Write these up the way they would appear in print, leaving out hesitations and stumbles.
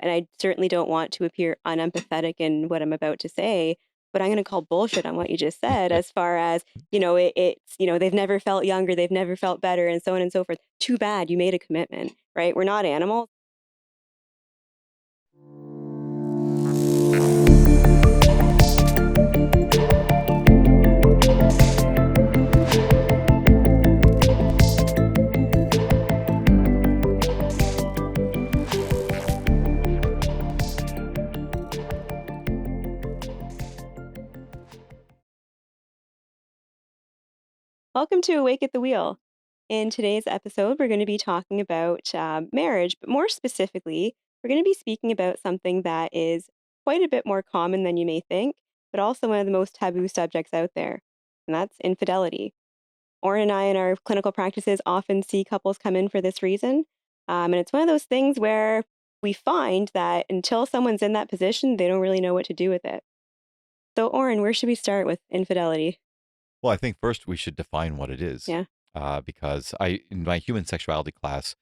And I certainly don't want to appear unempathetic in what I'm about to say, but I'm going to call bullshit on what you just said as far as, they've never felt younger, they've never felt better, and so on and so forth. Too bad you made a commitment, right? We're not animals. Welcome to Awake at the Wheel. In today's episode, we're going to be talking about marriage, but more specifically, we're going to be speaking about something that is quite a bit more common than you may think, but also one of the most taboo subjects out there, and that's infidelity. Oren and I, in our clinical practices, often see couples come in for this reason. And it's one of those things where we find that until someone's in that position, they don't really know what to do with it. So, Oren, where should we start with infidelity? Well, I think first we should define what it is, Yeah. because in my human sexuality class,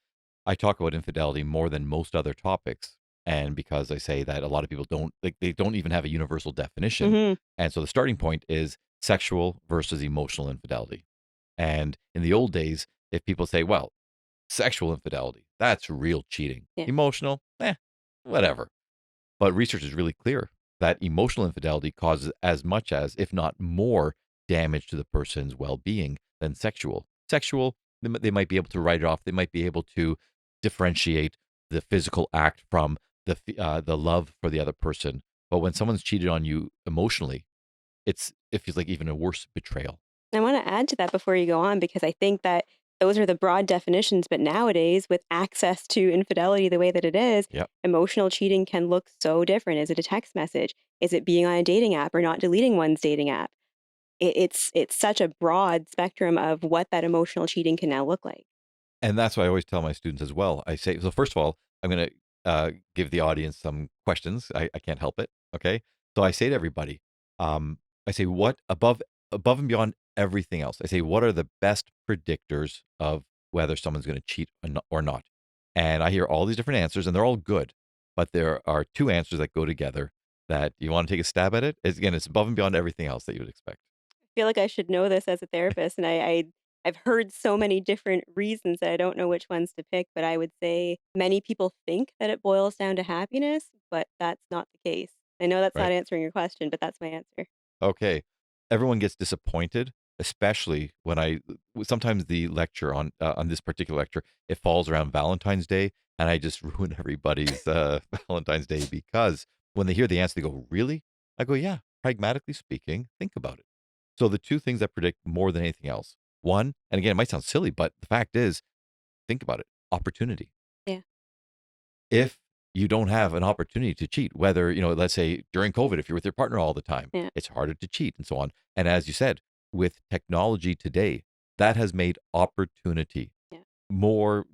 I talk about infidelity more than most other topics, and because I say that a lot of people don't, like, they don't even have a universal definition, Hmm. and so the starting point is sexual versus emotional infidelity. And in the old days, if people say, "Well, sexual infidelity, that's real cheating," Yeah. emotional, whatever. But research is really clear that emotional infidelity causes as much as, if not more, damage to the person's well being than sexual. Sexual, they might be able to write it off. They might be able to differentiate the physical act from the love for the other person. But when someone's cheated on you emotionally, it feels like even a worse betrayal. I want to add to that before you go on because I think that those are the broad definitions. But nowadays, with access to infidelity the way that it is, Yep. emotional cheating can look so different. Is it a text message? Is it being on a dating app or not deleting one's dating app? It's such a broad spectrum of what that emotional cheating can now look like. And that's what I always tell my students as well. I say, so first of all, I'm going to give the audience some questions. I can't help it. Okay. So I say to everybody, I say, what above and beyond everything else, I say, what are the best predictors of whether someone's going to cheat or not? And I hear all these different answers and they're all good, but there are two answers that go together that you want to take a stab at it. Again, it's above and beyond everything else that you would expect. Feel like I should know this as a therapist, and I've heard so many different reasons that I don't know which ones to pick, but I would say many people think that it boils down to happiness, but that's not the case. I know that's not Right. answering your question, but that's my answer. Okay. Everyone gets disappointed, especially when sometimes the lecture on this particular lecture, it falls around Valentine's Day, and I just ruin everybody's Valentine's Day because when they hear the answer, they go, "Really?" I go, "Yeah, pragmatically speaking, think about it." So the two things that predict more than anything else, one, and again, it might sound silly, but the fact is, think about it, opportunity. Yeah. If you don't have an opportunity to cheat, whether, let's say during COVID, if you're with your partner all the time, Yeah. it's harder to cheat and so on. And as you said, with technology today, that has made opportunity Yeah. more,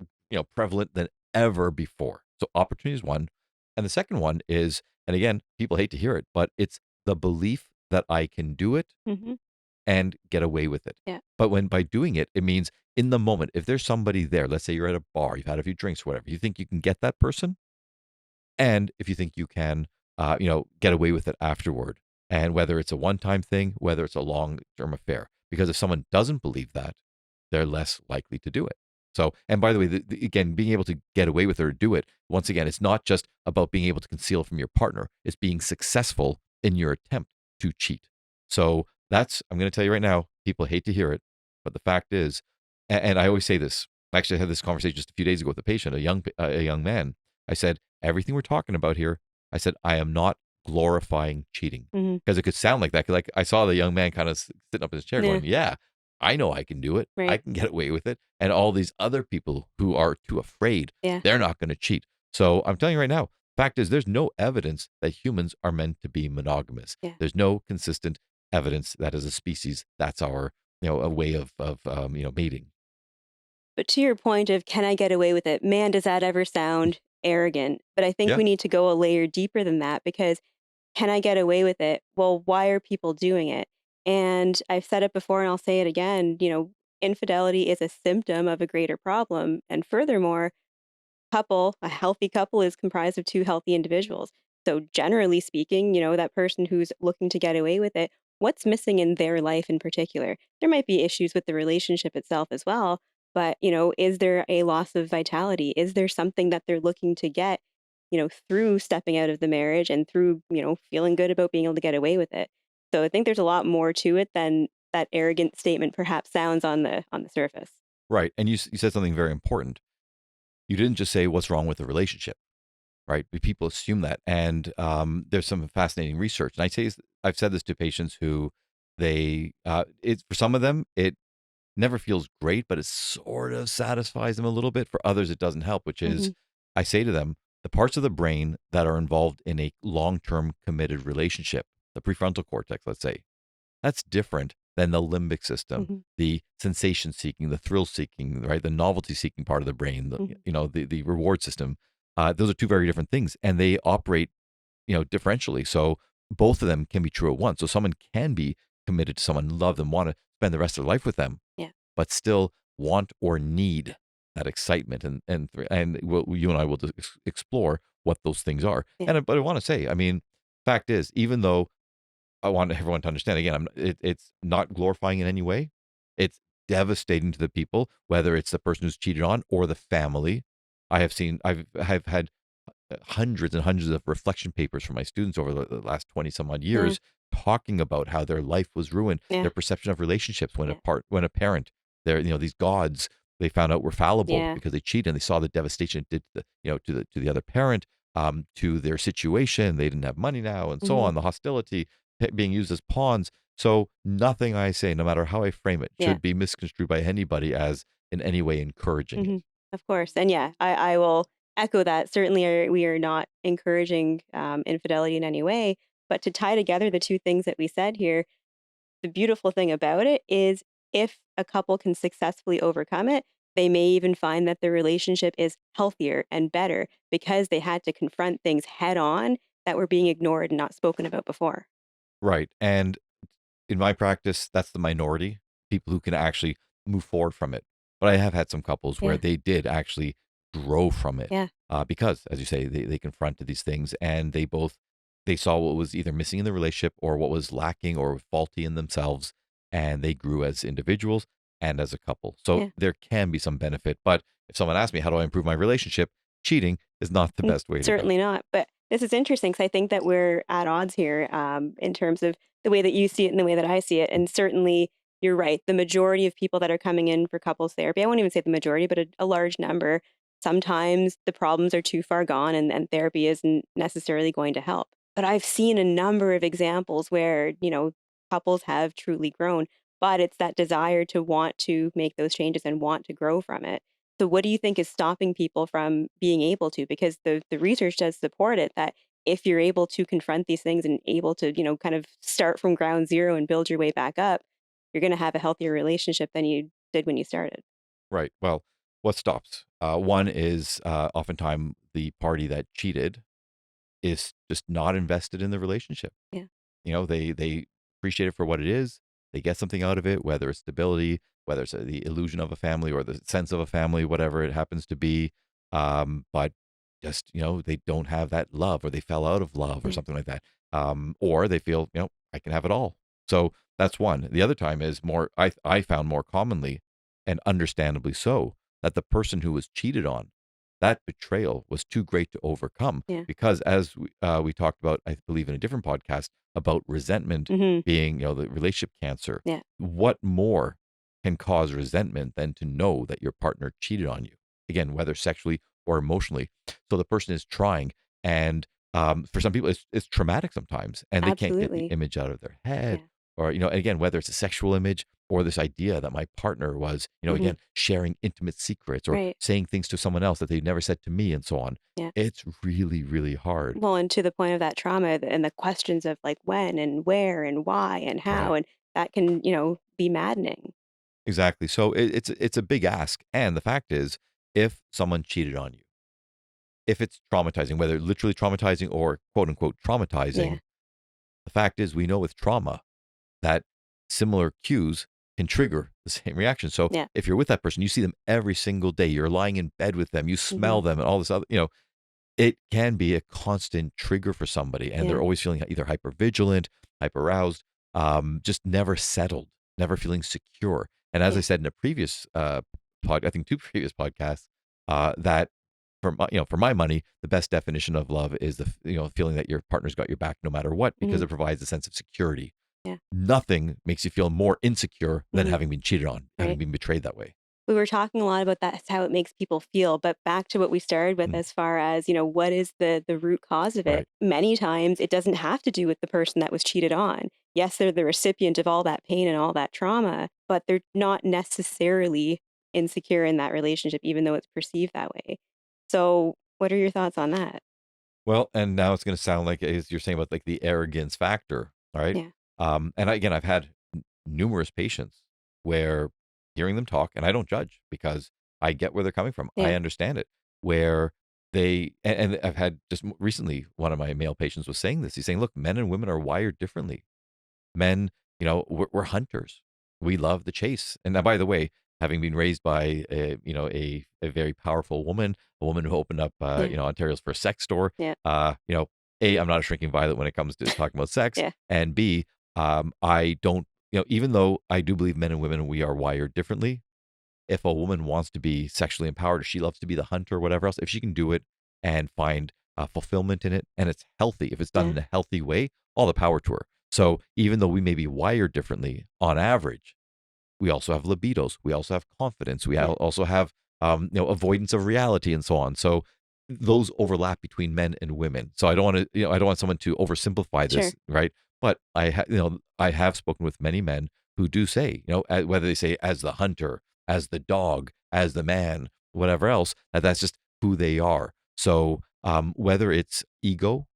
prevalent than ever before. So opportunity is one. And the second one is, and again, people hate to hear it, but it's the belief that I can do it Mhm. and get away with it. Yeah. But when by doing it, it means in the moment, if there's somebody there, let's say you're at a bar, you've had a few drinks, whatever, you think you can get that person, and if you think you can, get away with it afterward, and whether it's a one-time thing, whether it's a long-term affair, because if someone doesn't believe that, they're less likely to do it. So, and by the way, again, being able to get away with it or do it, once again, it's not just about being able to conceal from your partner; it's being successful in your attempt to cheat. So I'm going to tell you right now, people hate to hear it, but the fact is, and I always say this. Actually, I had this conversation just a few days ago with a patient, a young man. I said, everything we're talking about here, I said, I am not glorifying cheating Mhm. because it could sound like that. 'Cause, like I saw the young man kind of sitting up in his chair Yeah. going, yeah, I know I can do it. I Right. can get away with it. And all these other people who are too afraid, Yeah. they're not going to cheat. So I'm telling you right now, fact is, there's no evidence that humans are meant to be monogamous. Yeah. There's no consistent evidence that as a species, that's our, a way of mating. But to your point of can I get away with it? Man, does that ever sound arrogant. But I think Yeah. we need to go a layer deeper than that because can I get away with it? Well, why are people doing it? And I've said it before and I'll say it again, infidelity is a symptom of a greater problem. And furthermore, a healthy couple is comprised of two healthy individuals. So generally speaking, that person who's looking to get away with it, what's missing in their life in particular? There might be issues with the relationship itself as well, but, is there a loss of vitality? Is there something that they're looking to get, through stepping out of the marriage and through, feeling good about being able to get away with it? So I think there's a lot more to it than that arrogant statement perhaps sounds on the surface. Right. And you said something very important. You didn't just say what's wrong with the relationship, right? But people assume that. And there's some fascinating research. And I've said this to patients who it's for some of them, it never feels great, but it sort of satisfies them a little bit. For others, it doesn't help, which is Mhm, I say to them, the parts of the brain that are involved in a long term committed relationship, the prefrontal cortex, let's say, that's different than the limbic system, mhm, the sensation seeking, the thrill seeking, right? The novelty seeking part of the brain, mhm. the reward system. Those are two very different things, and they operate, differentially. So both of them can be true at once. So someone can be committed to someone, love them, want to spend the rest of their life with them, Yeah, but still want or need that excitement. You and I will explore what those things are. yeah, But I want to say, I mean, fact is, even though I want everyone to understand again, it's not glorifying in any way. It's devastating to the people, whether it's the person who's cheated on or the family. I've had hundreds and hundreds of reflection papers from my students over the last 20 some odd yeah, years talking about how their life was ruined, yeah, their perception of relationships yeah, when a parent, these gods they found out were fallible yeah, because they cheated and they saw the devastation it did to the other parent, to their situation. They didn't have money now and so mhm, on, the hostility, being used as pawns. So nothing I say, no matter how I frame it, yeah. should be misconstrued by anybody as in any way encouraging it. Mhm. Of course, and yeah, I will echo that. Certainly, we are not encouraging infidelity in any way. But to tie together the two things that we said here, the beautiful thing about it is if a couple can successfully overcome it, they may even find that their relationship is healthier and better because they had to confront things head on that were being ignored and not spoken about before. Right. And in my practice, that's the minority, people who can actually move forward from it. But I have had some couples where Yeah, they did actually grow from it, yeah, because, as you say, they confronted these things and they saw what was either missing in the relationship or what was lacking or faulty in themselves, and they grew as individuals and as a couple. So yeah. there can be some benefit. But if someone asks me, how do I improve my relationship? Cheating is not the best way to go. Certainly not. But this is interesting because I think that we're at odds here in terms of the way that you see it and the way that I see it. And certainly, you're right. The majority of people that are coming in for couples therapy, I won't even say the majority, but a large number, sometimes the problems are too far gone and therapy isn't necessarily going to help. But I've seen a number of examples where, couples have truly grown, but it's that desire to want to make those changes and want to grow from it. So what do you think is stopping people from being able to? Because the research does support it that if you're able to confront these things and able to, kind of start from ground zero and build your way back up, you're going to have a healthier relationship than you did when you started. Right. Well, what stops? One is oftentimes the party that cheated is just not invested in the relationship. Yeah. They appreciate it for what it is. They get something out of it, whether it's stability, whether it's the illusion of a family or the sense of a family, whatever it happens to be. But just they don't have that love, or they fell out of love, or Yeah. something like that. Or they feel I can have it all. So that's one. The other time is more. I found more commonly, and understandably so, that the person who was cheated on, that betrayal was too great to overcome, Yeah. because as we talked about, I believe in a different podcast, about resentment Hmm. being, the relationship cancer. Yeah. What more can cause resentment than to know that your partner cheated on you? Again, whether sexually or emotionally. So the person is trying, and for some people, it's traumatic sometimes, and they can't get the Absolutely. image out of their head, Yeah. or again, whether it's a sexual image or this idea that my partner was, Hmm. again, sharing intimate secrets or Right. saying things to someone else that they never said to me, and so on. Yeah. It's really, really hard. Well, and to the point of that trauma and the questions of like when and where and why and how, Right. and that can, be maddening. Exactly. So it's a big ask. And the fact is, if someone cheated on you, if it's traumatizing, whether literally traumatizing or quote unquote Yeah. traumatizing, the fact is we know with trauma that similar cues can trigger the same reaction. So Yeah. if you're with that person, you see them every single day, you're lying in bed with them, you Mhm. smell them and all this other, it can be a constant trigger for somebody, and they're Yeah. always feeling either hyper vigilant, hyper aroused, just never settled, never feeling secure. And as I Yeah. said in a previous I think two previous podcasts, that for my money, the best definition of love is feeling that your partner's got your back no matter what, because Mhm. it provides a sense of security. Yeah. Nothing makes you feel more insecure than Mhm. having been cheated on, having Right. been betrayed that way. We were talking a lot about that's how it makes people feel, but back to what we started with Mm, as far as, what is the root cause of it? right. Many times it doesn't have to do with the person that was cheated on. Yes, they're the recipient of all that pain and all that trauma, but they're not necessarily insecure in that relationship, even though it's perceived that way. So, what are your thoughts on that? Well, and now it's going to sound like as you're saying about like the arrogance factor, all right? Yeah. And again, I've had numerous patients where hearing them talk, and I don't judge because I get where they're coming from. I Yeah. understand it. Where and I've had just recently one of my male patients was saying this. He's saying, "Look, men and women are wired differently. Men, we're hunters. We love the chase." And now, by the way, having been raised by a very powerful woman, a woman who opened up Yeah. Ontario's first sex store, Yeah. A, I'm not a shrinking violet when it comes to talking about sex, Yeah. and B, I don't, even though I do believe men and women we are wired differently, if a woman wants to be sexually empowered, if she loves to be the hunter or whatever else, if she can do it and find fulfillment in it, and it's healthy, if it's done Yeah. in a healthy way, all the power to her. So even though we may be wired differently on average, we also have libidos. We also have confidence. We Yeah. also have avoidance of reality and so on. So those overlap between men and women. So I don't want to I don't want someone to oversimplify Sure. this, right? But I have spoken with many men who do say, whether they say as the hunter, as the dog, as the man, whatever else, that's just who they are. So whether it's ego,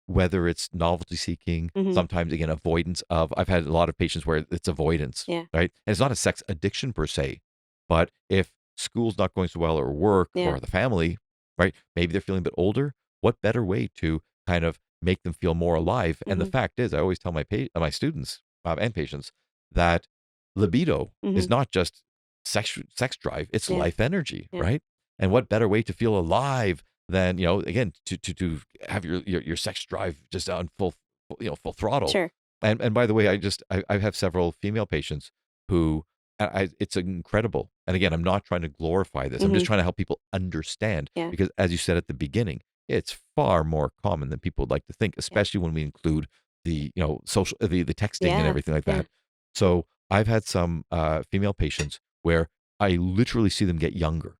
whether it's novelty seeking, Mhm. sometimes again avoidance of, I've had a lot of patients where it's avoidance, Yeah. right? And it's not a sex addiction per se, but if school's not going so well or work Yeah. or the family, right? Maybe they're feeling a bit older. What better way to kind of make them feel more alive? And the Mhm. fact is, I always tell my students and patients that libido is Mhm. not just sex drive; it's Yeah. life energy, Yeah. right? And what better way to feel alive than again to have your sex drive just on full throttle. Sure. And by the way, I have several female patients who it's incredible. And again, I'm not trying to glorify this. I'm just Mhm. trying to help people understand, Yeah. because as you said at the beginning, it's far more common than people would like to think, Yeah. especially when we include the social the texting and Yeah. everything like Yeah. that. So I've had some female patients where I literally see them get younger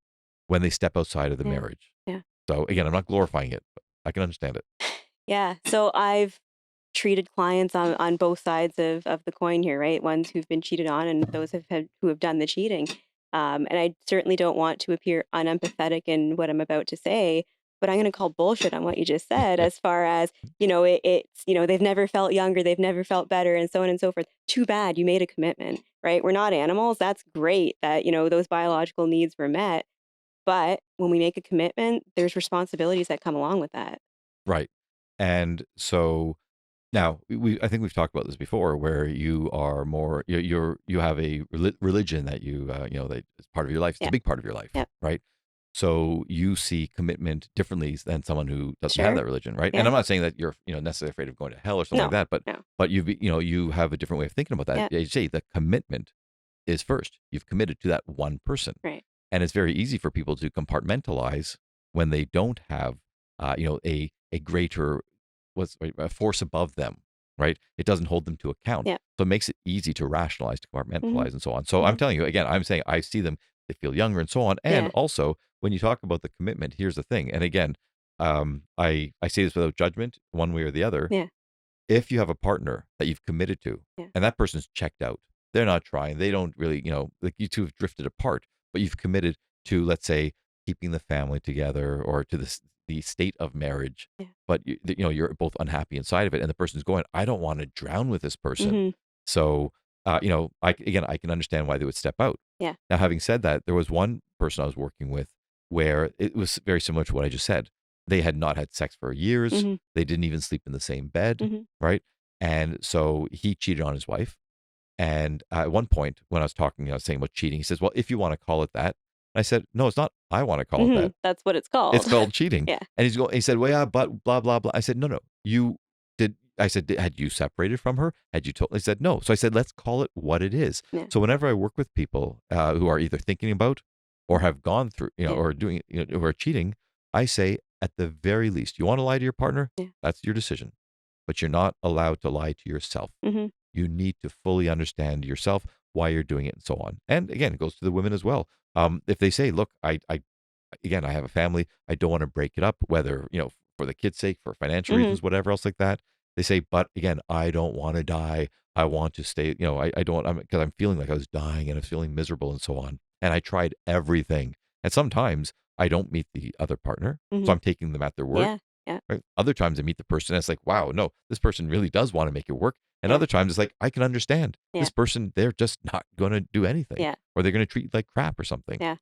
when they step outside of the Yeah. marriage. Yeah. So again, I'm not glorifying it, but I can understand it. Yeah. So I've treated clients on both sides of the coin here, right? Ones who've been cheated on and those who have done the cheating. And I certainly don't want to appear unempathetic in what I'm about to say, but I'm going to call bullshit on what you just said as far as, it's, they've never felt younger, they've never felt better, and so on and so forth. Too bad you made a commitment, right? We're not animals. That's great that, those biological needs were met. But when we make a commitment, there's responsibilities that come along with that. Right. And so now I think we've talked about this before, where you are more you have a religion that that is part of your life. It's a Yeah. big part of your life, Yeah. right? So you see commitment differently than someone who doesn't have Sure. that religion, right? And Yeah. I'm not saying that you're necessarily afraid of going to hell or something like No. that, No. but you have a different way of thinking about that. Yeah. You say the commitment is first. You've committed to that one person. Right. And it's very easy for people to compartmentalize when they don't have, a greater a force above them, right? It doesn't hold them to account. Yeah. So it makes it easy to rationalize, to Mhm. compartmentalize, and so on. So I'm Mhm. telling you again, I'm saying I see them, they feel younger and so on. And Yeah. also when you talk about the commitment, here's the thing. And again, I say this without judgment, one way or the other. Yeah. If you have a partner that you've committed to Yeah. and that person's checked out, they're not trying, they don't really, like you two have drifted apart, but you've committed to, let's say, keeping the family together or to the state of marriage, Yeah. but you're both unhappy inside of it, and the person's going, I don't want to drown with this person. Mhm. So, I can understand why they would step out. Yeah. Now, having said that, there was one person I was working with where it was very similar to what I just said. They had not had sex for years. Mhm. They didn't even sleep in the same bed, Mhm. right? And so he cheated on his wife, And at one point, when I was talking, saying about cheating, he says, "Well, if you want to call it that," and I said, "No, it's not. I want to call it that. That's what it's It's called. called cheating." Yeah. And he said, "Well, yeah, but blah blah blah." I said, "No, no. You did." I said, "Had you separated from her? Had you told?" He said, "No." So I said, "Let's call it what it is." Yeah. So whenever I work with people who are either thinking about or have gone through, Yeah. or doing, who are cheating, I say, at the very least, you want to lie to your partner? Yeah. That's your decision, but you're not allowed to lie to yourself. Mhm. You need to fully understand yourself, why you're doing it, and so on. And again, it goes to the women as well. If they say, "Look, again, I have a family. I don't want to break it up, whether, for the kids' sake, for financial Mhm. reasons, whatever else like that." They say, "But again, I don't want to die. I want to stay, I don't, because I'm feeling like I was dying and I was feeling miserable and so on. And I tried everything. And sometimes I don't meet the other partner. So Mhm. I'm taking them at their word. Yeah. Yeah. Right? Other times I meet the person and it's like, wow, no, this person really does want to make it work. And Yeah. other times it's like, I can understand Yeah. this person, they're just not going to do anything, Yeah. or they're going to treat you like crap or something. Yeah.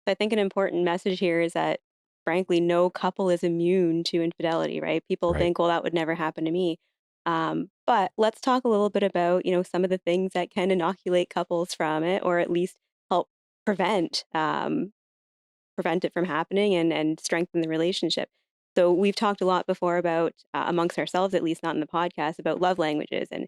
I think an important message here is that, frankly, no couple is immune to infidelity, right? People Right. think, well, that would never happen to me. But let's talk a little bit about, some of the things that can inoculate couples from it, or at least help prevent prevent it from happening and strengthen the relationship. So we've talked a lot before about, amongst ourselves, at least not in the podcast, about love languages and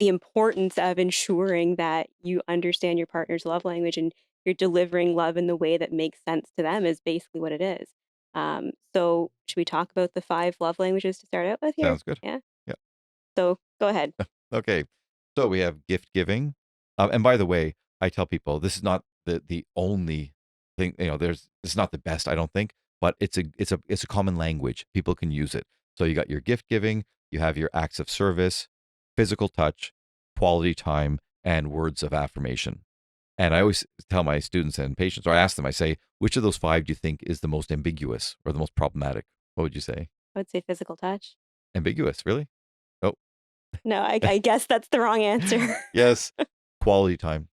the importance of ensuring that you understand your partner's love language and you're delivering love in the way that makes sense to them is basically what it is. So should we talk about the 5 love languages to start out with here? Sounds good. Yeah. Yeah. So go ahead. Okay. So we have gift giving. And by the way, I tell people this is not the only thing, it's not the best, I don't think, but it's a common language. People can use it. So you got your gift giving, you have your acts of service, physical touch, quality time, and words of affirmation. And I always tell my students and patients, or I ask them, I say, which of those 5 do you think is the most ambiguous or the most problematic? What would you say? I would say physical touch. Ambiguous, really? Oh, No, I guess that's the wrong answer. yes. Quality time.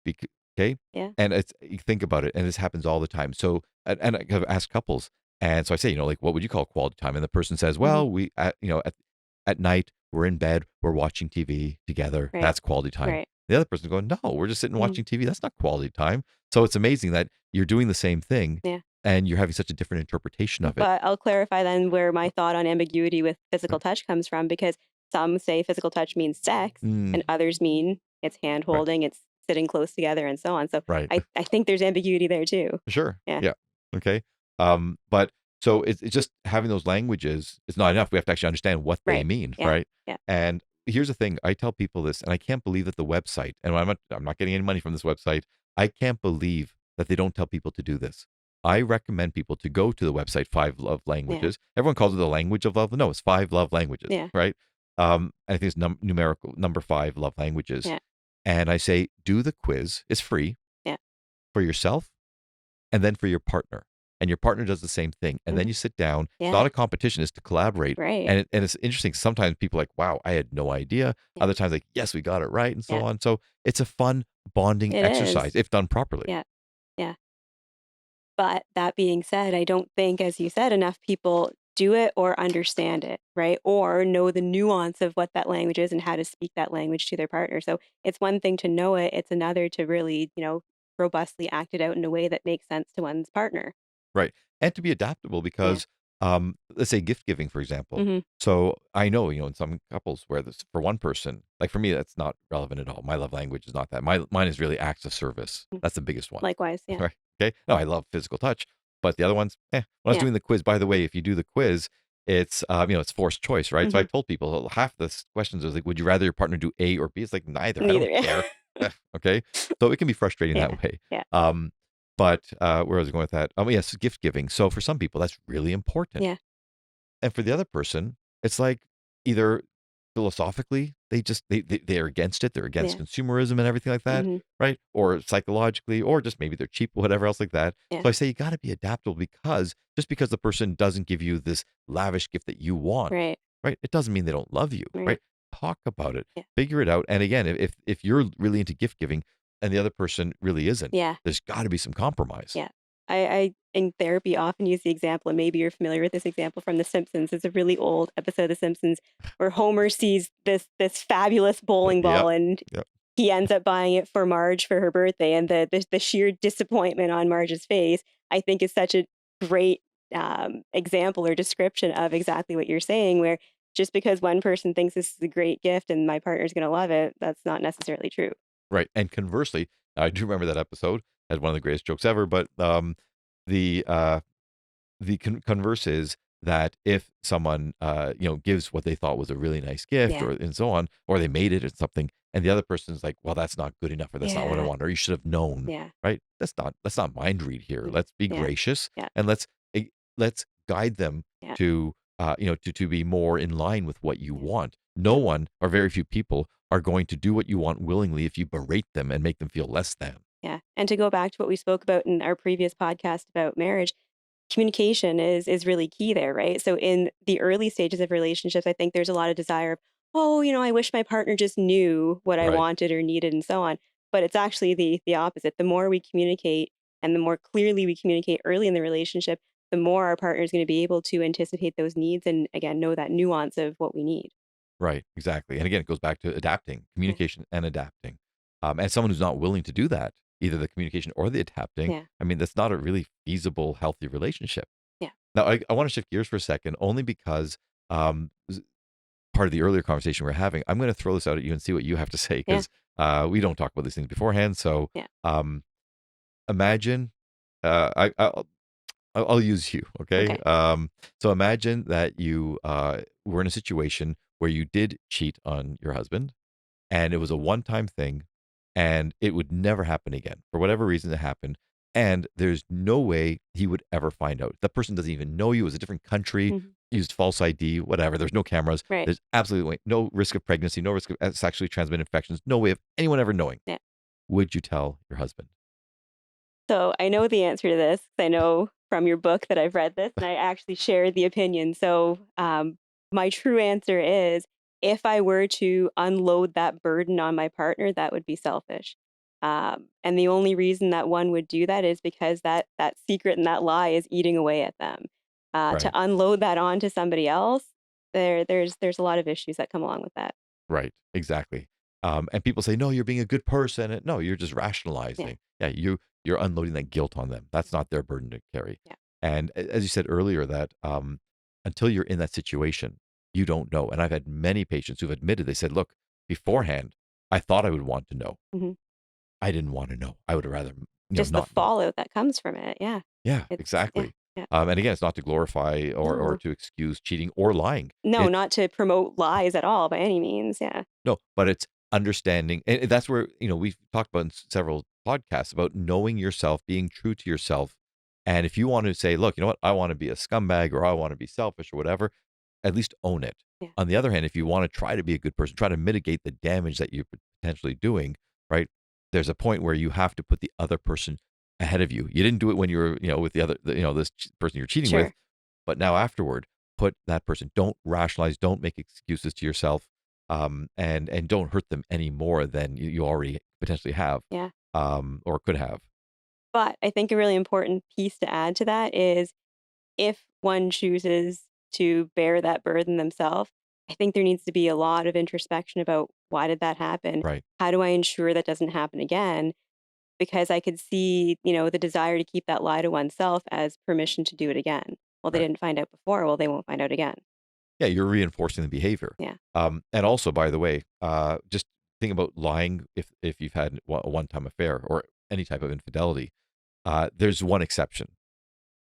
Bec Okay? Yeah. And you think about it, and this happens all the time. So, and I've asked couples, and so I say, like, "What would you call quality time?" And the person says, Hmm. "Well, at night, we're in bed, we're watching TV together. Right. That's quality time." Right. The other person's going, "No, we're just sitting Mhm. watching TV. That's not quality time." So it's amazing that you're doing the same thing, Yeah. and you're having such a different interpretation of it. But I'll clarify then where my thought on ambiguity with physical touch comes from, because some say physical touch means sex Mm, and others mean it's hand right, holding, it's sitting close together and so on. So right. I think there's ambiguity there too. Sure. Yeah. Yeah. Okay. But so it's just having those languages is not enough. We have to actually understand what they Right. mean, Yeah. right? Yeah. And here's the thing: I tell people this, and I can't believe that the website, and I'm not getting any money from this website. I can't believe that they don't tell people to do this. I recommend people to go to the website, Five Love Yeah. Languages. Everyone calls it the language of love. No, it's 5 love languages, Yeah. right? I think it's numerical number 5 love languages. Yeah. And I say, do the quiz. It's free Yeah. for yourself and then for your partner. And your partner does the same thing. And then Mhm. you sit down. It's not Yeah. a competition, it's to collaborate. Right. And it's interesting. Sometimes people are like, wow, I had no idea. Yeah. Other times, like, yes, we got it right, and so Yeah. on. So it's a fun bonding It is. exercise if done properly. Yeah. Yeah. But that being said, I don't think, as you said, enough people do it or understand it, right? Or know the nuance of what that language is and how to speak that language to their partner. So it's one thing to know it, it's another to really, robustly act it out in a way that makes sense to one's partner. Right. And to be adaptable Yeah. because, let's say gift giving, for example. Hmm. So I know, in some couples where this, for one person, like for me, that's not relevant at all. My love language is not that. Mine is really acts of service. That's the biggest one. Likewise. Yeah. Right. Okay. No, I love physical touch, but the other ones, eh. When I was Yeah. doing the quiz, by the way, if you do the quiz, it's forced choice, right? So I Hmm. told people half the questions is like, would you rather your partner do A or B? It's like neither. I Neither. don't care. Okay. So it can be frustrating Yeah. that way. Yeah. But where was I going with that? Yes, gift giving. So for some people, that's really important. Yeah. And for the other person, it's like either philosophically they're against it, they're against Yeah. consumerism and everything like that, Hmm. right? Or psychologically, or just maybe they're cheap, whatever else like that. Yeah. So I say you got to be adaptable because just because the person doesn't give you this lavish gift that you want, Right. right? It doesn't mean they don't love you, Right. right? Talk about it, Yeah. figure it out. And again, if you're really into gift giving and the other person really isn't, Yeah. there's got to be some compromise. Yeah. I in therapy often use the example, and maybe you're familiar with this example from The Simpsons. It's a really old episode of The Simpsons where Homer sees this fabulous bowling Yep. ball, and Yep. he ends up buying it for Marge for her birthday, and the sheer disappointment on Marge's face, I think, is such a great example or description of exactly what you're saying. Where just because one person thinks this is a great gift and my partner's going to love it, that's not necessarily true. Right. And conversely, I do remember that episode had one of the greatest jokes ever, but the converse is that if someone gives what they thought was a really nice gift Yeah, or and so on, or they made it or something, and the other person's like, well, that's not good enough, or that's not what I yeah, want, or you should have known, yeah, right? That's not mind read here. mm, Let's be yeah, gracious yeah, and let's guide them yeah, to to be more in line with what you yeah, want. No yeah. one or very few people are going to do what you want willingly if you berate them and make them feel less than. Yeah. And to go back to what we spoke about in our previous podcast about marriage, communication is really key there, right? So in the early stages of relationships, I think there's a lot of desire of, oh, I wish my partner just knew what I Right. wanted or needed and so on. But it's actually the opposite. The more we communicate and the more clearly we communicate early in the relationship, the more our partner is going to be able to anticipate those needs and again know that nuance of what we need. Right, exactly. And again, it goes back to adapting, Yeah. communication and adapting. And someone who's not willing to do that, either the communication or the adapting, Yeah. I mean, that's not a really feasible, healthy relationship. Yeah. Now, I want to shift gears for a second, only because part of the earlier conversation we're having, I'm going to throw this out at you and see what you have to say Yeah. because we don't talk about these things beforehand. So Yeah. um, imagine, I'll use you, okay? Okay. So imagine that you were in a situation where you did cheat on your husband and it was a one-time thing and it would never happen again for whatever reason it happened, and there's no way he would ever find out. The person doesn't even know you. It was a different country, Mhm. used false ID, whatever. There's no cameras. Right. There's absolutely no risk of pregnancy, no risk of sexually transmitted infections, no way of anyone ever knowing. Yeah. Would you tell your husband? So I know the answer to this. I know from your book that I've read this, and I actually share the opinion. So my true answer is, if I were to unload that burden on my partner, that would be selfish. And the only reason that one would do that is because that secret and that lie is eating away at them. To Right. unload that onto somebody else, there's a lot of issues that come along with that. Right, exactly. And people say, "No, you're being a good person." And no, you're just Yeah, rationalizing. Yeah, you're unloading that guilt on them. That's not their burden to carry. yeah, And as you said earlier, that until you're in that situation, you don't know. And I've had many patients who've admitted they said, "Look, beforehand, I thought I would want to know. hmm I didn't want to know. I would rather just the not know." fallout that comes from it. Yeah, Yeah, it's yeah, exactly. yeah. And again, it's not to glorify or No, to excuse cheating or lying. no, It's not to promote lies at all by any means, yeah. No, but it's understanding, and that's where, we've talked about in several podcasts about knowing yourself, being true to yourself. And if you want to say, look, you know what, I want to be a scumbag or I want to be selfish or whatever, at least own it. Yeah, On the other hand, if you want to try to be a good person, try to mitigate the damage that you're potentially doing, right? There's a point where you have to put the other person ahead of you. You didn't do it when you were, with the other, this person you're cheating with, sure. but now afterward, put that person. Don't rationalize. Don't make excuses to yourself, and don't hurt them any more than you already potentially have, Yeah. or could have. But I think a really important piece to add to that is if one chooses to bear that burden themselves, I think there needs to be a lot of introspection about why did that happen? Right. How do I ensure that doesn't happen again? Because I could see, the desire to keep that lie to oneself as permission to do it again. Well, they Right. didn't find out before. Well, they won't find out again. Yeah, you're reinforcing the behavior. Yeah. And also, by the way, just think about lying if you've had a one-time affair or any type of infidelity. There's one exception.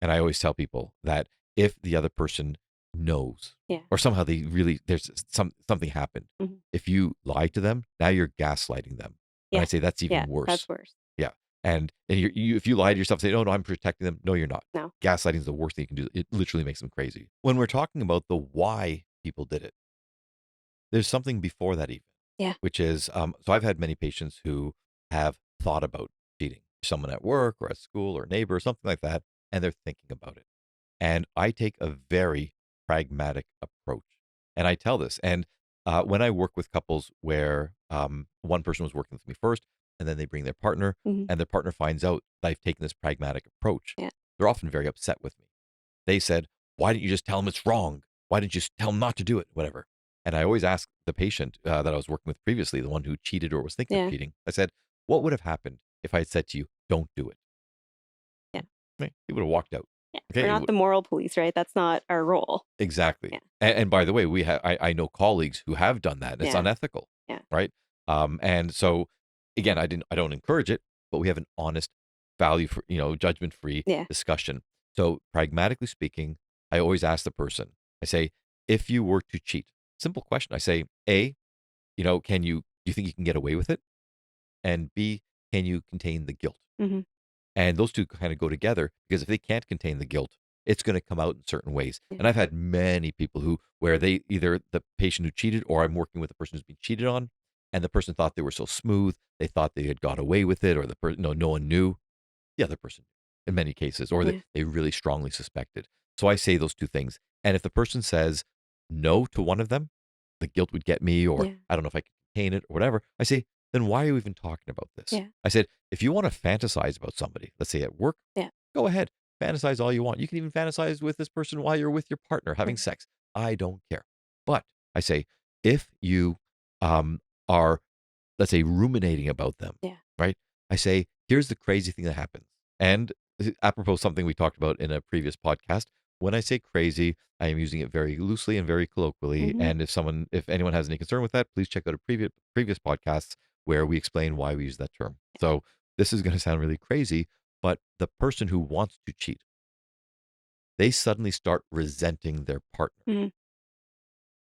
And I always tell people that if the other person knows Yeah. or somehow they really there's something happened, Mhm. if you lie to them, now you're gaslighting them. And I Yeah. say that's Yeah. even worse. That's worse. Yeah. And if you lie to yourself, say, "Oh no, I'm protecting them." No, you're not. No. Gaslighting is the worst thing you can do. It literally makes them crazy. When we're talking about the why people did it, there's something before that even, Yeah. which is so I've had many patients who have thought about cheating, someone at work or at school or neighbor or something like that, and they're thinking about it. And I take a very pragmatic approach. And I tell this. And when I work with couples where one person was working with me first, and then they bring their partner, Mhm. and their partner finds out that I've taken this pragmatic approach, Yeah. they're often very upset with me. They said, "Why didn't you just tell them it's wrong? Why didn't you tell them not to do it?" Whatever. And I always ask the patient that I was working with previously, the one who cheated or was thinking of Yeah. cheating, I said, "What would have happened if I had said to you, 'Don't do it?'" Yeah. Right? He would have walked out. Yeah. We're Okay. not the moral police, right? That's not our role. Exactly. Yeah. And by the way, I know colleagues who have done that, and it's Yeah. unethical, Yeah. right? And so again, I don't encourage it, but we have an honest, value for judgment free Yeah. discussion. So pragmatically speaking, I always ask the person. I say, if you were to cheat, simple question. I say, A, do you think you can get away with it? And B, can you contain the guilt? Mhm. And those two kind of go together because if they can't contain the guilt, it's going to come out in certain ways. Yeah. And I've had many people where they either the patient who cheated or I'm working with the person who's been cheated on, and the person thought they were so smooth, they thought they had got away with it, or the person, no one knew. The other person in many cases, or Yeah. they really strongly suspected. So I say those two things. And if the person says no to one of them, the guilt would get me, or Yeah. I don't know if I can contain it, or whatever. I say, then why are you even talking about this? Yeah. I said, if you want to fantasize about somebody, let's say at work, Yeah. go ahead, fantasize all you want. You can even fantasize with this person while you're with your partner having Right. sex. I don't care. But I say, if you are, let's say, ruminating about them, Yeah. right? I say, here's the crazy thing that happens. And apropos something we talked about in a previous podcast, when I say crazy, I am using it very loosely and very colloquially. Mhm. And if anyone has any concern with that, please check out a previous podcasts where we explain why we use that term. So this is going to sound really crazy, but the person who wants to cheat, they suddenly start resenting their partner. Mhm.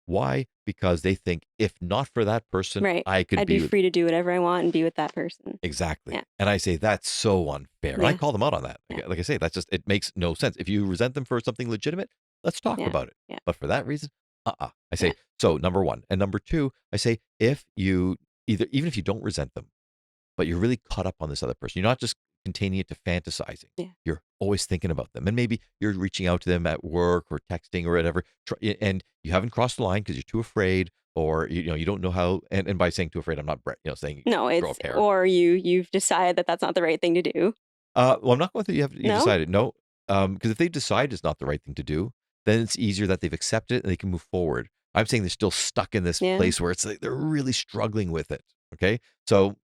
Why? Because they think if not for that person, Right. I could I'd be be with. free to do whatever I want and be with that person. Exactly. Yeah. And I say, "That's so unfair." And I Yeah. call them out on that. Yeah. Like I say, that's just it makes no sense. If you resent them for something legitimate, let's talk Yeah. about it. Yeah. But for that reason, I Yeah. say, so number 1. And number 2, I say, if you even if you don't resent them, but you're really caught up on this other person, you're not just containing it to fantasizing. Yeah. You're always thinking about them. And maybe you're reaching out to them at work or texting or whatever, and you haven't crossed the line because you're too afraid, or you don't know how. And by saying too afraid, I'm not saying No, grow a it's pair. or you've decided that that's not the right thing to do. Well, I'm not going through you've No? decided. No, because if they decide it's not the right thing to do, then it's easier that they've accepted it and they can move forward. I'm saying they're still stuck in this Yeah. place where it's like they're really struggling with it. Okay, so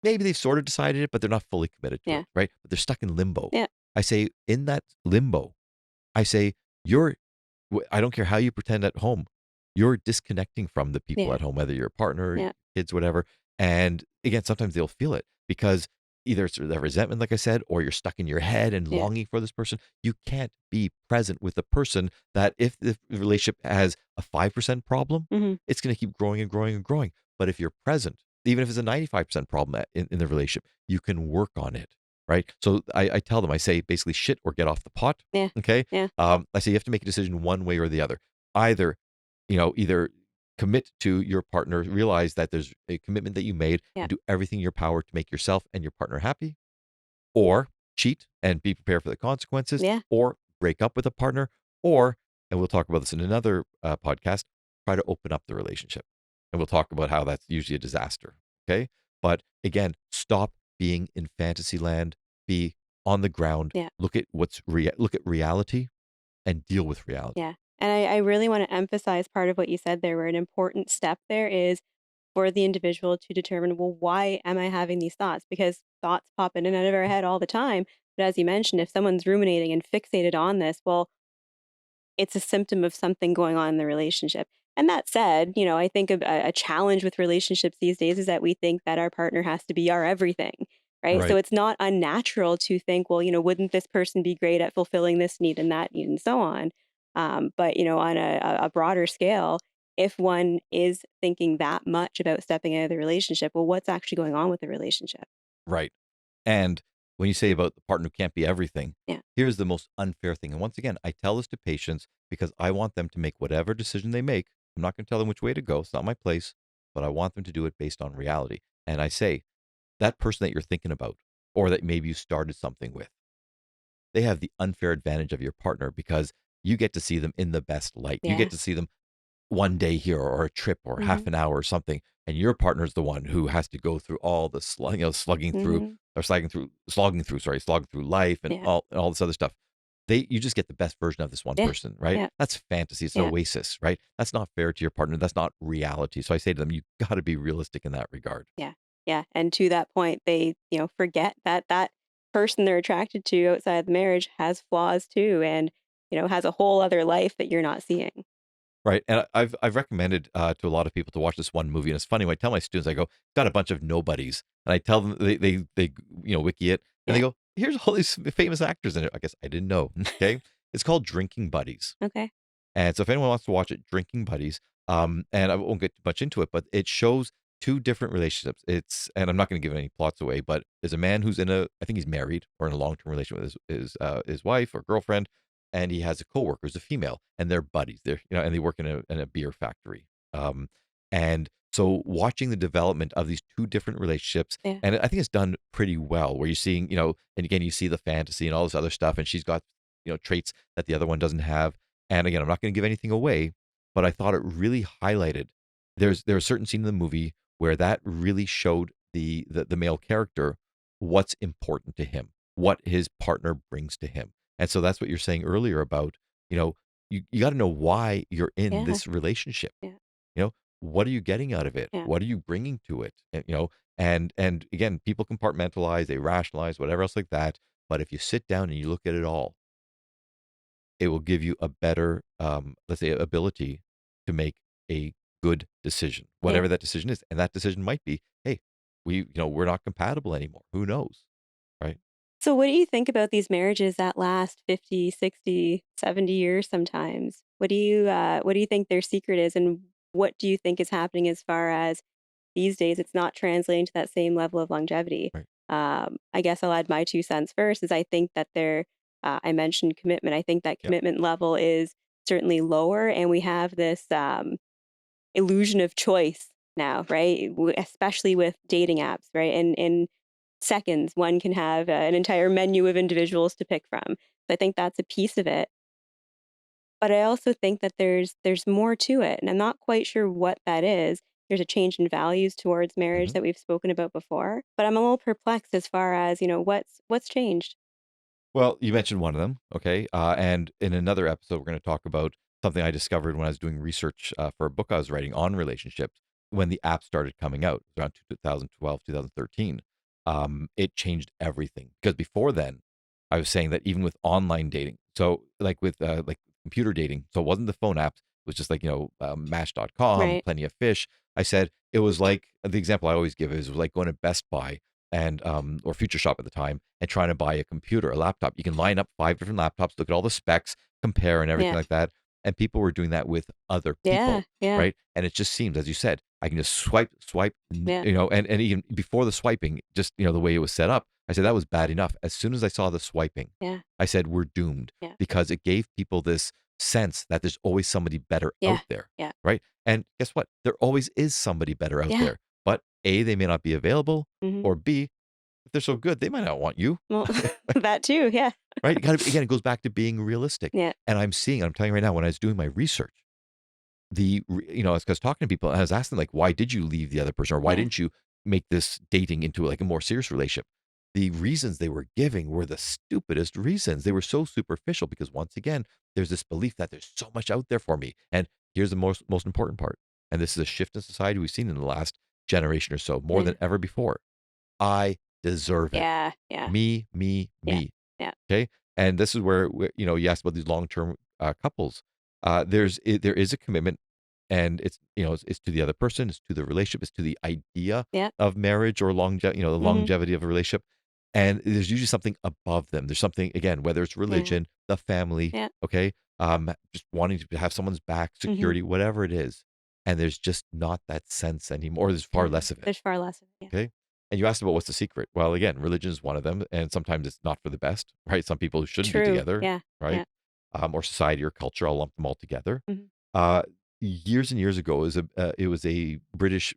maybe they've sort of decided it, but they're not fully committed to it, Yeah. right? But they're stuck in limbo. Yeah. I say in that limbo, I say you're. I don't care how you pretend at home, you're disconnecting from the people Yeah. at home, whether you're a partner, Yeah. kids, whatever. And again, sometimes they'll feel it because either it's the resentment, like I said, or you're stuck in your head and Yeah. longing for this person. You can't be present with the person that if the relationship has a 5% problem, Mhm. it's going to keep growing and growing and growing. But if you're present, even if it's a 95% problem in the relationship, you can work on it. Right. So I tell them, I say basically shit or get off the pot. Yeah. Okay. Yeah. I say you have to make a decision one way or the other. Either, either commit to your partner, realize that there's a commitment that you made, Yeah. and do everything in your power to make yourself and your partner happy, or cheat and be prepared for the consequences, Yeah. or break up with a partner, or, and we'll talk about this in another podcast, try to open up the relationship. And we'll talk about how that's usually a disaster. Okay. But again, stop being in fantasy land, be on the ground, Yeah. look at reality and deal with reality. Yeah. And I really want to emphasize part of what you said there, where an important step there is for the individual to determine, well, why am I having these thoughts? Because thoughts pop in and out of our head all the time. But as you mentioned, if someone's ruminating and fixated on this, well, it's a symptom of something going on in the relationship. And that said, I think a challenge with relationships these days is that we think that our partner has to be our everything, right? So Right. it's not unnatural to think, well, wouldn't this person be great at fulfilling this need and that need and so on? But on a broader scale, if one is thinking that much about stepping out of the relationship, well, what's actually going on with the relationship? Right. And when you say about the partner who can't be everything, Yeah, here's the most unfair thing. And once again, I tell this to patients because I want them to make whatever decision they make. I'm not going to tell them which way to go. It's not my place, but I want them to do it based on reality. And I say, that person that you're thinking about, or that maybe you started something with, they have the unfair advantage of your partner because you get to see them in the best light. You yeah, get to see them one day here or a trip or half Mhm. an hour or something, and your partner's the one who has to go through all the slugging through Mhm. or slogging through life and Yeah. all this other stuff. You just get the best version of this one Yeah. person, right? Yeah. That's fantasy. It's an Yeah. oasis, right? That's not fair to your partner. That's not reality. So I say to them, you got to be realistic in that regard. Yeah. Yeah. And to that point, they, forget that that person they're attracted to outside the marriage has flaws too and, has a whole other life that you're not seeing. Right, and I've recommended, to a lot of people to watch this one movie, and it's funny when I tell my students, I go, "It's got a bunch of nobodies," and I tell them they wiki it, and they Yeah. go, "Here's all these famous actors in it." I guess I didn't know, okay? It's called Drinking Buddies. Okay. And so if anyone wants to watch it, Drinking Buddies, and I won't get too much into it, but it shows 2 different relationships. And I'm not gonna give any plots away, but there's a man who's I think he's married or in a long-term relationship with his wife or girlfriend, and he has a coworker who's a female, and they're buddies. And they work in a beer factory. And so watching the development of these 2 different relationships, Yeah. and I think it's done pretty well, where you're seeing, and again, you see the fantasy and all this other stuff, and she's got, traits that the other one doesn't have. And again, I'm not going to give anything away, but I thought it really highlighted. There's a certain scene in the movie where that really showed the male character what's important to him, what his partner brings to him. And so that's what you're saying earlier about, you know, you got to know why you're in Yeah. this relationship. Yeah. You know, what are you getting out of it? Yeah. What are you bringing to it? And again, people compartmentalize, they rationalize, whatever else like that. But if you sit down and you look at it all, it will give you a better, let's say, ability to make a good decision, Yeah. whatever that decision is. And that decision might be, hey, we're not compatible anymore. Who knows? Right. So what do you think about these marriages that last 50, 60, 70 years sometimes? What do you think their secret is and what do you think is happening as far as these days it's not translating to that same level of longevity? Right. I guess I'll add my 2 cents first is I think that I mentioned commitment. I think that Yep. commitment level is certainly lower and we have this illusion of choice now, right? Especially with dating apps, right? And in seconds, one can have an entire menu of individuals to pick from. So I think that's a piece of it. But I also think that there's more to it, and I'm not quite sure what that is. There's a change in values towards marriage Mhm. that we've spoken about before, but I'm a little perplexed as far as what's changed. Well, you mentioned one of them, okay? And in another episode, we're going to talk about something I discovered when I was doing research for a book I was writing on relationships when the app started coming out around 2012, 2013. It changed everything because before then, I was saying that even with online dating, so like with like computer dating, so it wasn't the phone apps, it was just like, Match.com, Right? Plenty of Fish. I said it was like the example I always give is it was like going to Best Buy and or Future Shop at the time and trying to buy a computer, a laptop. You can line up 5 different laptops, look at all the specs, compare and everything Yeah. like that. And people were doing that with other Yeah. people, Yeah. right? And it just seems, as you said, I can just swipe, Yeah. and even before the swiping, just the way it was set up, I said that was bad enough. As soon as I saw the swiping, Yeah. I said we're doomed Yeah. because it gave people this sense that there's always somebody better Yeah. out there, Yeah. right? And guess what? There always is somebody better out Yeah. there. But A, they may not be available, Mhm. or B, if they're so good, they might not want you, Well, that too, yeah. right? You gotta, again, it goes back to being realistic. Yeah. And I'm telling you right now, when I was doing my research, I was talking to people and I was asking like, why did you leave the other person, or why Yeah. didn't you make this dating into like a more serious relationship? The reasons they were giving were the stupidest reasons. They were so superficial because once again, there's this belief that there's so much out there for me. And here's the most important part. And this is a shift in society we've seen in the last generation or so, more Yeah. than ever before. I deserve it. Yeah. Yeah. Me, me, Yeah. me. Yeah. Okay. And this is where you asked about these long term couples. There is a commitment, and it's to the other person, it's to the relationship, it's to the idea Yeah. of marriage or the Mhm. longevity of a relationship. And there's usually something above them. There's something, again, whether it's Yeah. religion, the family, Yeah. okay, just wanting to have someone's back, Mhm. security, whatever it is. And there's just not that sense anymore. There's far Yeah. less of it. There's far less of it, yeah. Okay. And you asked about what's the secret. Well, again, religion is one of them, and sometimes it's not for the best, right? Some people shouldn't be True. together, Yeah. right? Yeah. Or society or culture. I'll lump them all together. Mhm. Uh, Years and years ago, it was a British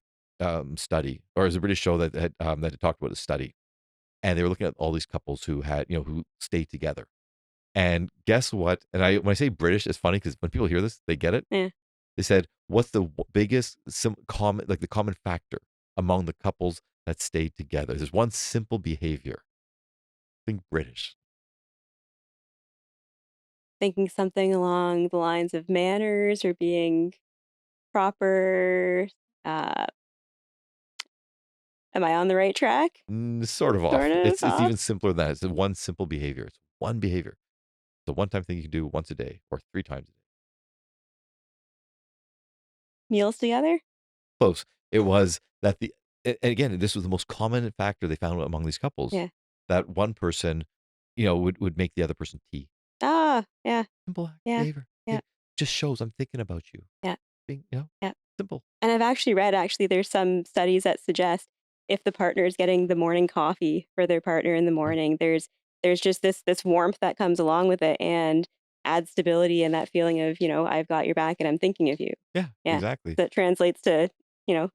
study, or it was a British show that had talked about a study, and they were looking at all these couples who had who stayed together. And guess what? And when I say British, it's funny because when people hear this, they get it. Yeah. They said, "What's the biggest common, like the common factor among the couples that stayed together?" There's one simple behavior. Think British. Thinking something along the lines of manners or being proper. Uh, am I on the right track? Sort of Sort off. of It's off. even simpler than that. It's one simple behavior. It's one behavior. It's a one-time thing you can do once a day or 3 times a day. Meals together? Close. It was that and again, this was the most common factor they found among these couples, Yeah. that one person, would make the other person tea. Ah, yeah, Simple act of yeah, behavior. yeah, It just shows I'm thinking about you. yeah, Being, yeah. simple. And I've actually read there's some studies that suggest if the partner is getting the morning coffee for their partner in the Yeah. morning, there's just this warmth that comes along with it and adds stability and that feeling of, I've got your back and I'm thinking of you. Yeah, Yeah. exactly. That translates to,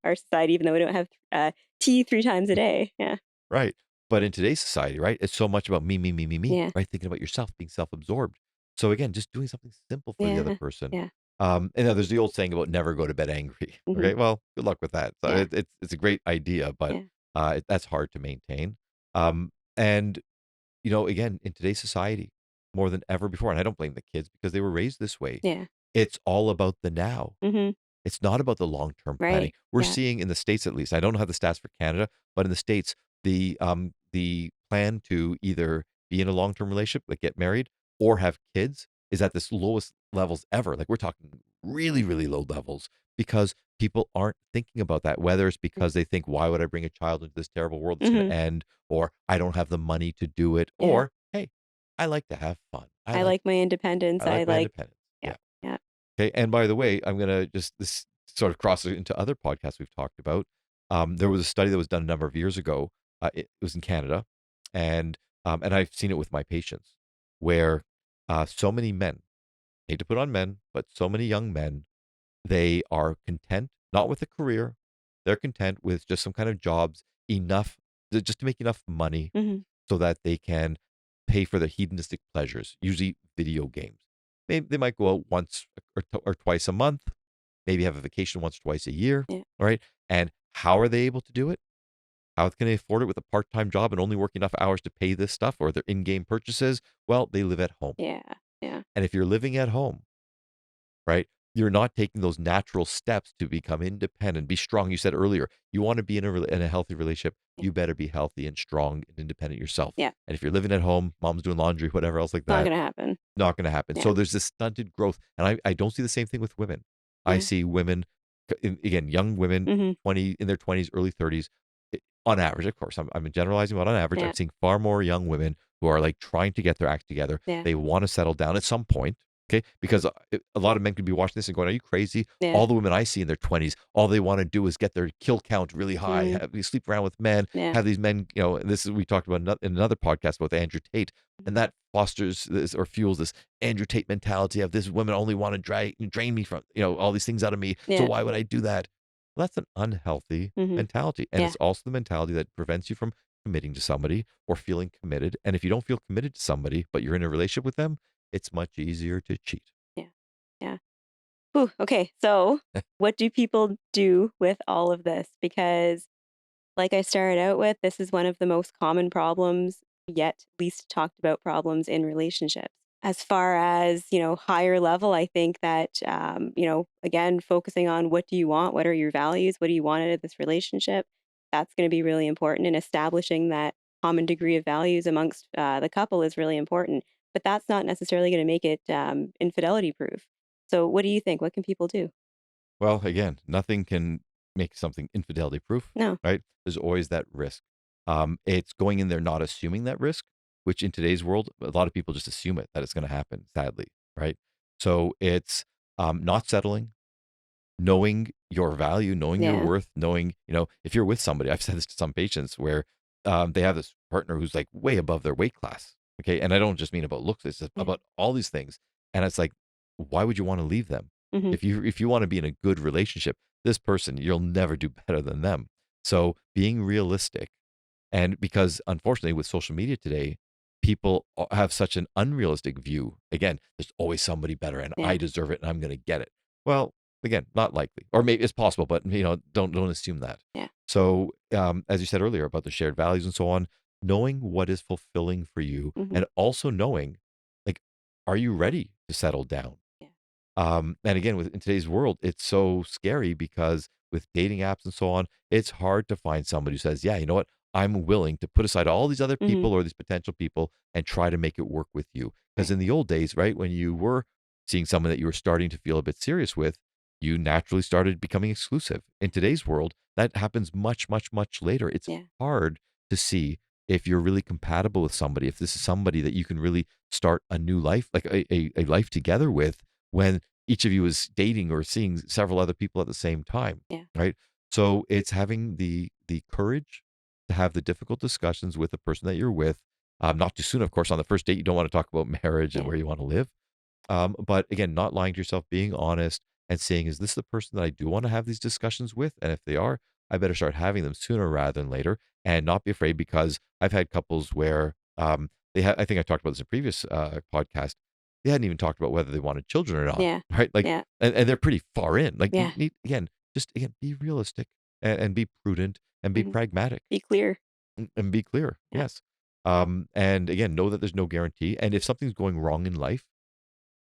our society, even though we don't have tea 3 times a day. Yeah. Right. But in today's society, right, it's so much about me, me, me, me, me, Yeah. right? Thinking about yourself, being self-absorbed. So again, just doing something simple for the other Yeah. person. Yeah. And now there's the old saying about never go to bed angry. Hmm. Okay, well, good luck with that. So Yeah. it's a great idea, but Yeah. that's hard to maintain. And again, in today's society, more than ever before, and I don't blame the kids because they were raised this way. Yeah. It's all about the now. Hmm. It's not about the long-term planning. Right. We're Yeah. seeing in the States, at least, I don't know how the stats for Canada, but in the States, the plan to either be in a long-term relationship, like get married, or have kids is at this lowest levels ever. Like we're talking really, really low levels because people aren't thinking about that. Whether it's because they think, why would I bring a child into this terrible world that's going Hmm. to end? Or I don't have the money to do it. Yeah. Or, hey, I like to have fun. I like my independence. I I like my like, independence. yeah. Yeah. Yeah. Okay, and by the way, I'm gonna just this sort of crosses into other podcasts we've talked about. There was a study that was done a number of years ago. It was in Canada, and I've seen it with my patients, where so many men, hate to put on men, but so many young men, they are content not with a career, they're content with just some kind of jobs enough just to make enough money Hmm. so that they can pay for their hedonistic pleasures, usually video games. Maybe they might go out once or twice a month, maybe have a vacation once, twice a year. Yeah. All right. And how are they able to do it? How can they afford it with a part time job and only work enough hours to pay this stuff or their in game purchases? Well, they live at home. Yeah. Yeah. And if you're living at home, right? You're not taking those natural steps to become independent, be strong. You said earlier, you want to be in a healthy relationship, Yeah. you better be healthy and strong and independent yourself. Yeah. And if you're living at home, mom's doing laundry, whatever else like Not that, gonna happen. not going to happen. Yeah. So there's this stunted growth. And I don't see the same thing with women. I Yeah. see women, again, young women, Mhm. 20, in their 20s, early 30s, on average, of course, I'm generalizing, but on average, I'm Yeah. seeing far more young women who are like trying to get their act together. Yeah. They want to settle down at some point. Okay. Because a lot of men could be watching this and going, are you crazy? Yeah. All the women I see in their 20s, all they want to do is get their kill count really high, Mm. sleep around with men, Yeah. have these men, this is, we talked about in another podcast about Andrew Tate, and that fosters this or fuels this Andrew Tate mentality of this women only want to drain me from, all these things out of me. So Yeah. why would I do that? Well, that's an unhealthy Mhm. mentality. And Yeah. it's also the mentality that prevents you from committing to somebody or feeling committed. And if you don't feel committed to somebody, but you're in a relationship with them, it's much easier to cheat. Yeah. Yeah. Whew, okay, so what do people do with all of this? Because like I started out with, this is one of the most common problems, yet least talked about problems in relationships. As far as, higher level, I think that, again, focusing on what do you want? What are your values? What do you want out of this relationship? That's going to be really important. And establishing that common degree of values amongst the couple is really important. But that's not necessarily going to make it infidelity proof. So, what do you think? What can people do? Well, again, nothing can make something infidelity proof, No. right? There's always that risk. It's going in there not assuming that risk, which in today's world, a lot of people just assume that it's going to happen, sadly, right? So it's not settling, knowing your value, knowing your Yeah. worth, knowing, if you're with somebody, I've said this to some patients where they have this partner who's like way above their weight class. Okay. And I don't just mean about looks, it's Yeah. about all these things. And it's like, why would you want to leave them? Hmm. If you want to be in a good relationship, this person, you'll never do better than them. So being realistic, and because unfortunately with social media today, people have such an unrealistic view. Again, there's always somebody better and Yeah. I deserve it and I'm going to get it. Well, again, not likely, or maybe it's possible, but don't assume that. Yeah. So, as you said earlier about the shared values and so on, knowing what is fulfilling for you, Mhm. and also knowing, like, are you ready to settle down? Yeah. And again, in today's world, it's so scary because with dating apps and so on, it's hard to find somebody who says, "Yeah, you know what? I'm willing to put aside all these other Mhm. people or these potential people and try to make it work with you." Because Right. in the old days, right, when you were seeing someone that you were starting to feel a bit serious with, you naturally started becoming exclusive. In today's world, that happens much, much, much later. It's Yeah. hard to see if you're really compatible with somebody, if this is somebody that you can really start a new life, like a life together with, when each of you is dating or seeing several other people at the same time, Yeah. right? So it's having the courage to have the difficult discussions with the person that you're with. Not too soon, of course. On the first date, you don't want to talk about marriage and Yeah. where you want to live. But again, not lying to yourself, being honest and saying, is this the person that I do want to have these discussions with? And if they are, I better start having them sooner rather than later and not be afraid, because I've had couples where I think I talked about this in a previous podcast. They hadn't even talked about whether they wanted children or not, Yeah. right? Like, Yeah. and they're pretty far in. Like, you Yeah. need, again, just again, be realistic and be prudent and be Mhm. pragmatic Be clear. and be clear. Yeah. Yes. And again, know that there's no guarantee. And if something's going wrong in life,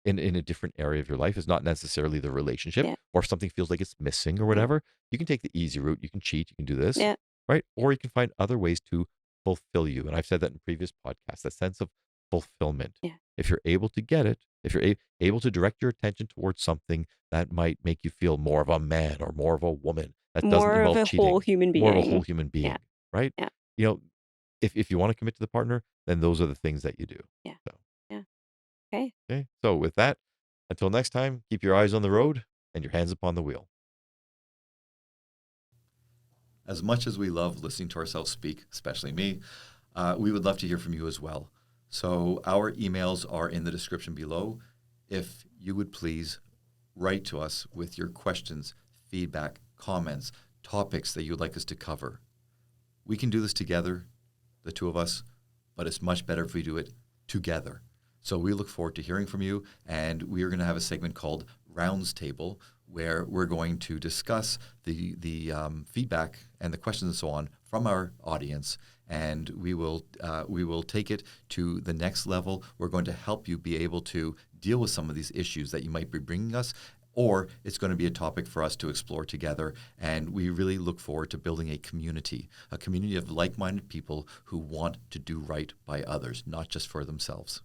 in a different area of your life, is not necessarily the relationship, Yeah. or if something feels like it's missing or Yeah. whatever, you can take the easy route. You can cheat, you can do this, Yeah. right? Yeah. Or you can find other ways to fulfill you. And I've said that in previous podcasts, that sense of fulfillment. Yeah. If you're able to get it, if you're able to direct your attention towards something that might make you feel more of a man or more of a woman, that doesn't More of involve a whole cheating, human more of a whole being. human Yeah. being, right? Yeah. You know, if you want to commit to the partner, then those are the things that you do. Yeah. So, Yeah. Okay. okay. So with that, until next time, keep your eyes on the road and your hands upon the wheel. As much as we love listening to ourselves speak, especially me, we would love to hear from you as well. So our emails are in the description below. If you would please write to us with your questions, feedback, comments, topics that you'd like us to cover. We can do this together, the two of us, but it's much better if we do it together. So we look forward to hearing from you, and we are going to have a segment called Rounds Table, where we're going to discuss the feedback and the questions and so on from our audience, and we will take it to the next level. We're going to help you be able to deal with some of these issues that you might be bringing us, or it's going to be a topic for us to explore together. And we really look forward to building a community of like-minded people who want to do right by others, not just for themselves.